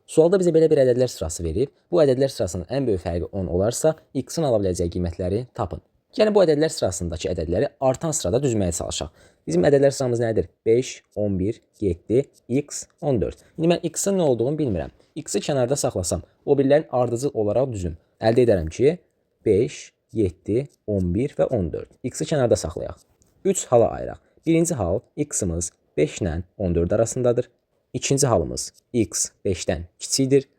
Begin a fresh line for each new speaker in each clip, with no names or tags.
Sualda bizə belə bir ədədlər sırası verib. Bu ədədlər sırasının ən böyük fərqi 10 olarsa, x-in ala biləcəyi qiymətləri tapın. Yəni bu ədədlər sırasındakı ədədləri artan sırada düzməyə çalışaq. Bizim ədədlər sıramız nədir? 5, 11, 7, x, 14. İndi mən x-in nə olduğunu bilmirəm. X-i kənarda saxlasam, o birlərin ardıcıl olaraq düzüm. Əldə edərəm ki, 5, 7, 11 və 14. X-i kənarda saxlayaq. 3 hala ayıraq. Birinci hal x-imiz 5 ilə 14 arasındadır. İkinci halımız x 5-dən kiçikdir.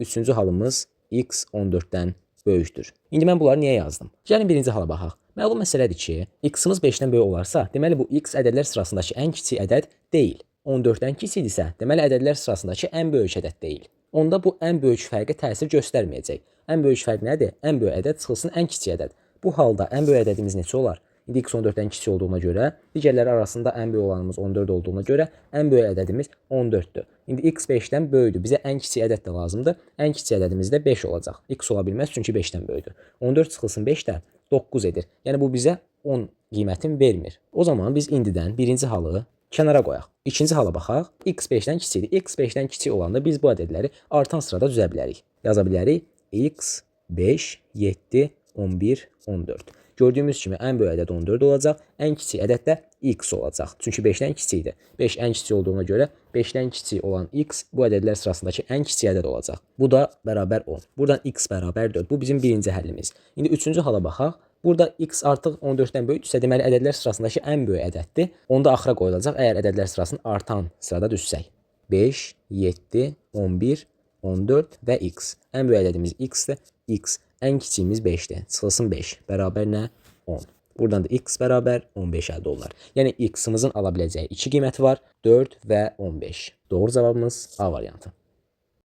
Üçüncü halımız x 14-dən böyükdür. İndi mən bunları niyə yazdım? Gəlin birinci hala baxaq. Məlum məsələdir ki, x-imiz 5-dən böyük olarsa, deməli bu x ədədlər sırasındakı ən kiçik ədəd deyil. 14-dən kiçikdirsə, deməli ədədlər sırasındakı ən böyük ədəd deyil. Onda bu ən böyük fərqə təsir göstərməyəcək. Ən böyük fərq nədir? Ən böyük ədəd çıxılsın ən kiçik ədəd. Bu halda ən böyük ədədimiz neçə olar? İndi x 14-dən kiçik olduğuna görə, digərləri arasında ən böyük olanımız 14 olduğuna görə ən böyük ədədimiz 14-dür. İndi x 5-dən böyükdür. Bizə ən kiçik ədəd də lazımdır. Ən kiçik ədədimiz də 5 olacaq. X ola bilməz çünki 5-dən böyükdür. 14 çıxılsın 5 də 9 edir. Yəni bu bizə 10 qiymətini vermir. O zaman biz indidən birinci halı kənara qoyaq. İkinci hala baxaq. X 5-dən kiçikdir. X 5-dən kiçik olanda biz bu ədədləri artan sırada düzə bilərik. Yaza bilərik. X 5, 7, 11, 14. Gördüyümüz kimi ən böyük ədəd 14 olacaq, ən kiçik ədəd də x olacaq. Çünki 5-dən kiçikdir. 5 ən kiçik olduğuna görə 5-dən kiçik olan x bu ədədlər sırasındakı ən kiçik ədəd olacaq. Bu da bərabər 10. Buradan x bərabər 4. Bu bizim birinci həllimiz. İndi üçüncü hala baxaq. Burada x artıq 14-dən böyükdürsə, deməli ədədlər sırasındakı ən böyük ədəddir. Onda axıra qoyulacaq əgər ədədlər sırasını artan sırada düzsək. 5, 7, 11, 14 və x. Ən böyük ədədimiz x-dir. X. Ən kiçiyimiz 5-dir. Çıxılsın 5. Bərabər nə? 10. Buradan da x bərabər 15 əldə olar. Yəni x-imizin ala biləcəyi 2 qiyməti var. 4 və 15. Doğru cavabımız A variantı.